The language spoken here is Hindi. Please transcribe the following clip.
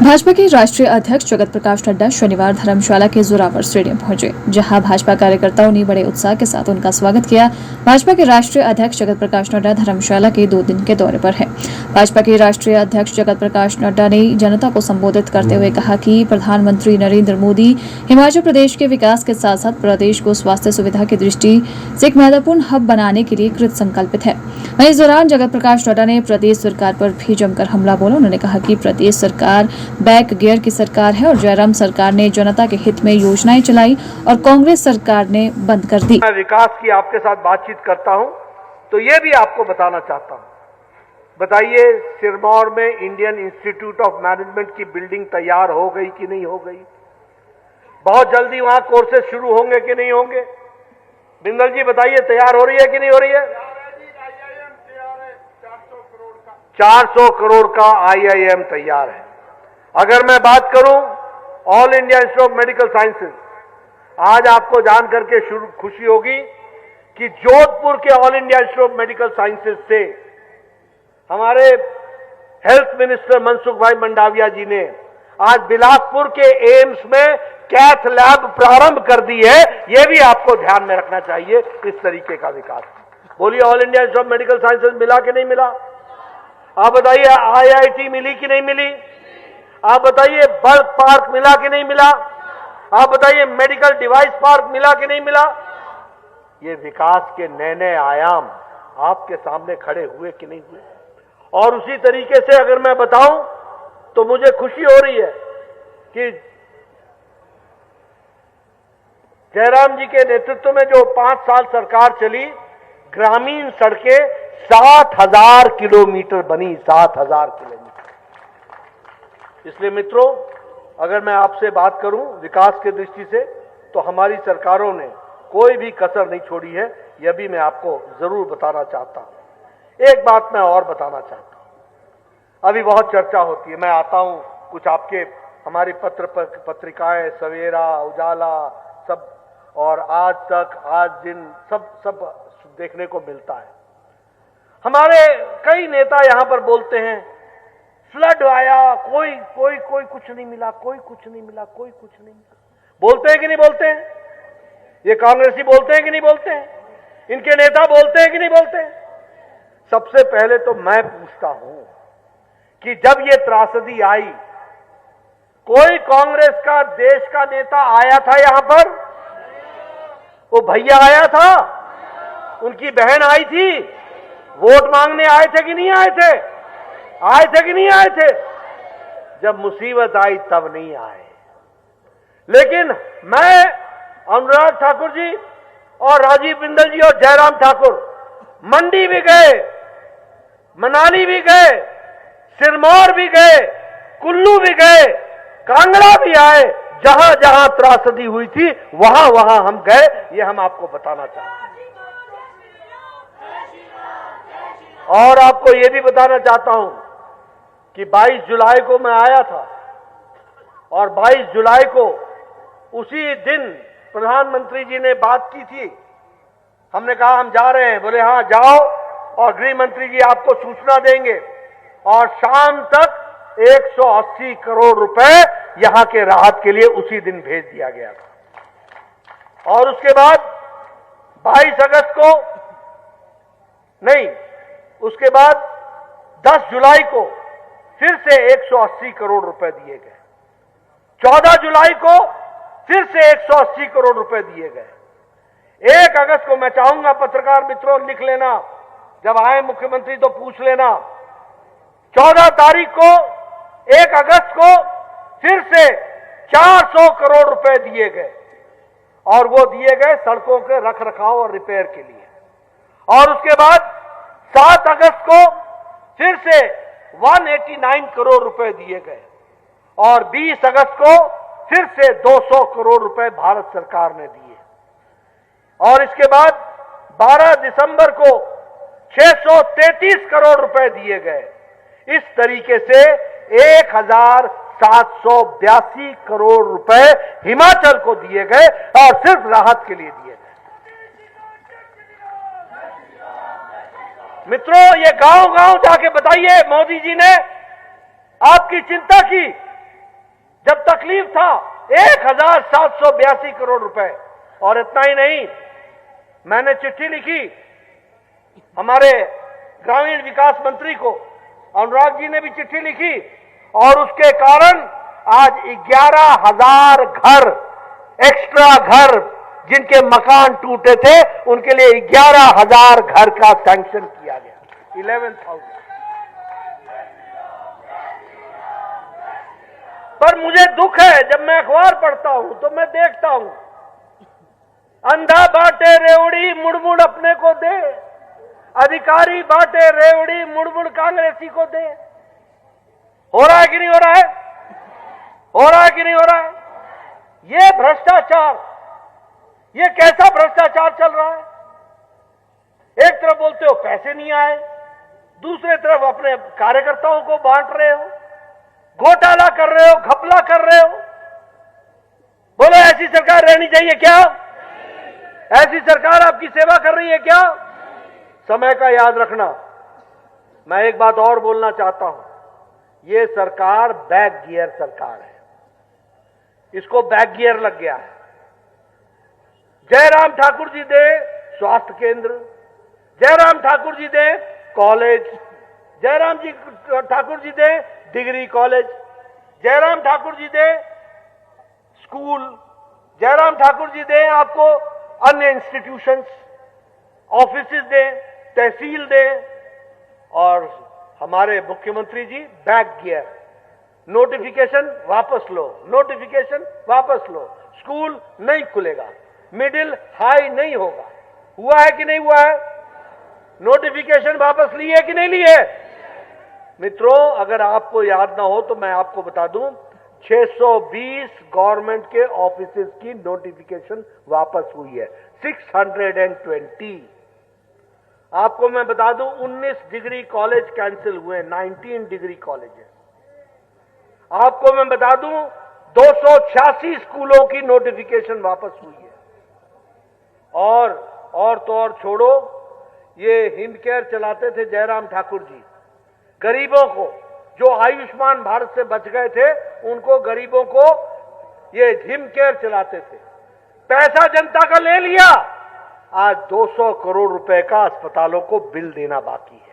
भाजपा के राष्ट्रीय अध्यक्ष जगत प्रकाश नड्डा शनिवार धर्मशाला के जोरावर स्टेडियम पहुंचे, जहां भाजपा कार्यकर्ताओं ने बड़े उत्साह के साथ उनका स्वागत किया। भाजपा के राष्ट्रीय अध्यक्ष जगत प्रकाश नड्डा धर्मशाला के 2 दिन के दौरे पर हैं। भाजपा के राष्ट्रीय अध्यक्ष जगत प्रकाश नड्डा ने जनता को संबोधित करते हुए कहा कि प्रधानमंत्री नरेंद्र मोदी हिमाचल प्रदेश के विकास के साथ साथ प्रदेश को स्वास्थ्य सुविधा की दृष्टि से एक महत्वपूर्ण हब बनाने के लिए कृत संकल्पित है। वहीं इस दौरान जगत प्रकाश नड्डा ने प्रदेश सरकार पर भी जमकर हमला बोला। उन्होंने कहा कि प्रदेश सरकार बैक गियर की सरकार है और जयराम सरकार ने जनता के हित में योजनाएं चलाई और कांग्रेस सरकार ने बंद कर दी। मैं विकास की आपके साथ बातचीत करता हूं तो ये भी आपको बताना चाहता हूं। बताइए, सिरमौर में इंडियन इंस्टीट्यूट ऑफ मैनेजमेंट की बिल्डिंग तैयार हो गई कि नहीं हो गई? बहुत जल्दी वहां कोर्सेज शुरू होंगे कि नहीं होंगे? बिंदल जी बताइए, तैयार हो रही है कि नहीं हो रही है? 400 करोड़ का IIM तैयार है। अगर मैं बात करूं all India institute of medical sciences, आज आपको जान करके खुशी होगी कि जोधपुर के all India institute of medical sciences से हमारे हेल्थ मिनिस्टर मनसुख भाई मंडाविया जी ने आज बिलासपुर के एम्स में कैथ लैब प्रारंभ कर दी है। यह भी आपको ध्यान में रखना चाहिए। इस तरीके का विकास, बोलिए, all India institute of medical sciences मिला कि नहीं मिला? आप बताइए, IIT मिली कि नहीं मिली? आप बताइए, बल्क पार्क मिला कि नहीं मिला? आप बताइए, मेडिकल डिवाइस पार्क मिला कि नहीं मिला? ये विकास के नए नए आयाम आपके सामने खड़े हुए कि नहीं हुए? और उसी तरीके से अगर मैं बताऊं तो मुझे खुशी हो रही है कि जयराम जी के नेतृत्व में जो 5 साल सरकार चली, ग्रामीण सड़कें 60,000 किलोमीटर बनी, 60,000 किलोमीटर। इसलिए मित्रों, अगर मैं आपसे बात करूं विकास की दृष्टि से, तो हमारी सरकारों ने कोई भी कसर नहीं छोड़ी है। यह भी मैं आपको जरूर बताना चाहता हूं। एक बात मैं और बताना चाहता हूं। अभी बहुत चर्चा होती है, मैं आता हूं, कुछ आपके हमारी पत्रिकाएं सवेरा, उजाला सब और आज तक, आज दिन सब देखने को मिलता है। हमारे कई नेता यहां पर बोलते हैं फ्लड आया, कोई कुछ नहीं मिला, कोई कुछ नहीं मिला, कोई कुछ नहीं मिला। बोलते हैं कि नहीं बोलते हैं? ये कांग्रेसी बोलते हैं कि नहीं बोलते हैं? इनके नेता बोलते हैं कि नहीं बोलते हैं? सबसे पहले तो मैं पूछता हूं कि जब ये त्रासदी आई, कोई कांग्रेस का देश का नेता आया था यहां पर? वो भैया आया था? उनकी बहन आई थी? वोट मांगने आए थे कि नहीं आए थे? आए थे कि नहीं आए थे? जब मुसीबत आई तब नहीं आए। लेकिन मैं, अनुराग ठाकुर जी और राजीव बिंदल जी और जयराम ठाकुर मंडी भी गए, मनाली भी गए, सिरमौर भी गए, कुल्लू भी गए, कांगड़ा भी आए। जहां जहां त्रासदी हुई थी वहां वहां हम गए। ये हम आपको बताना चाहते हैं। और आपको यह भी बताना चाहता हूं कि 22 जुलाई को मैं आया था और 22 जुलाई को उसी दिन प्रधानमंत्री जी ने बात की थी। हमने कहा हम जा रहे हैं, बोले हां जाओ, और गृह मंत्री जी आपको सूचना देंगे। और शाम तक 180 करोड़ रुपए यहां के राहत के लिए उसी दिन भेज दिया गया था। और उसके बाद 22 अगस्त को नहीं, उसके बाद 10 जुलाई को फिर से 180 करोड़ रुपए दिए गए। 14 जुलाई को फिर से 180 करोड़ रुपए दिए गए। 1 अगस्त को, मैं चाहूंगा पत्रकार मित्रों लिख लेना, जब आए मुख्यमंत्री तो पूछ लेना, 14 तारीख को 1 अगस्त को फिर से 400 करोड़ रुपए दिए गए। और वो दिए गए सड़कों के रखरखाव और रिपेयर के लिए। और उसके बाद 7 अगस्त को फिर से 189 करोड़ रुपए दिए गए। और 20 अगस्त को फिर से 200 करोड़ रुपए भारत सरकार ने दिए। और इसके बाद 12 दिसंबर को 633 करोड़ रुपए दिए गए। इस तरीके से 1782 करोड़ रुपए हिमाचल को दिए गए और सिर्फ राहत के लिए दिए गए। मित्रों, ये गांव गांव जाके बताइए, मोदी जी ने आपकी चिंता की जब तकलीफ था 1782 करोड़ रुपए। और इतना ही नहीं, मैंने चिट्ठी लिखी हमारे ग्रामीण विकास मंत्री को, अनुराग जी ने भी चिट्ठी लिखी, और उसके कारण आज 11,000 घर, एक्स्ट्रा घर, जिनके मकान टूटे थे उनके लिए 11,000 घर का सैंक्शन किया गया। 11,000। पर मुझे दुख है, जब मैं अखबार पढ़ता हूं तो मैं देखता हूं, अंधा बांटे रेवड़ी मुड़मुड़ अपने को दे, अधिकारी बांटे रेवड़ी मुड़मुड़ कांग्रेसी को दे। हो रहा है कि नहीं हो रहा है? हो रहा है कि नहीं हो रहा है? ये भ्रष्टाचार, ये कैसा भ्रष्टाचार चल रहा है? एक तरफ बोलते हो पैसे नहीं आए, दूसरे तरफ अपने कार्यकर्ताओं को बांट रहे हो, घोटाला कर रहे हो, घपला कर रहे हो। बोलो, ऐसी सरकार रहनी चाहिए क्या? ऐसी सरकार आपकी सेवा कर रही है क्या? समय का याद रखना। मैं एक बात और बोलना चाहता हूं, ये सरकार बैक गियर सरकार है, इसको बैक गियर लग गया है। जयराम ठाकुर जी दे स्वास्थ्य केंद्र, जयराम ठाकुर जी दे कॉलेज, जयराम जी ठाकुर जी दे डिग्री कॉलेज, जयराम ठाकुर जी दे स्कूल, जयराम ठाकुर जी दे आपको अन्य इंस्टीट्यूशंस, ऑफिसेज दे, तहसील दे, और हमारे मुख्यमंत्री जी बैक गियर, नोटिफिकेशन वापस लो, नोटिफिकेशन वापस लो, स्कूल नहीं खुलेगा, मिडिल हाई नहीं होगा। हुआ है कि नहीं हुआ है? नोटिफिकेशन वापस लिए कि नहीं लिए? मित्रों, अगर आपको याद ना हो तो मैं आपको बता दूं, 620 गवर्नमेंट के ऑफिसेज की नोटिफिकेशन वापस हुई है, 620। आपको मैं बता दूं, 19 डिग्री कॉलेज कैंसिल हुए, 19 डिग्री कॉलेज। आपको मैं बता दूं, 286 स्कूलों की नोटिफिकेशन वापस हुई है। और तो और छोड़ो, ये हिंद केयर चलाते थे जयराम ठाकुर जी, गरीबों को जो आयुष्मान भारत से बच गए थे उनको, गरीबों को ये हिंद केयर चलाते थे, पैसा जनता का ले लिया। आज 200 करोड़ रुपए का अस्पतालों को बिल देना बाकी है।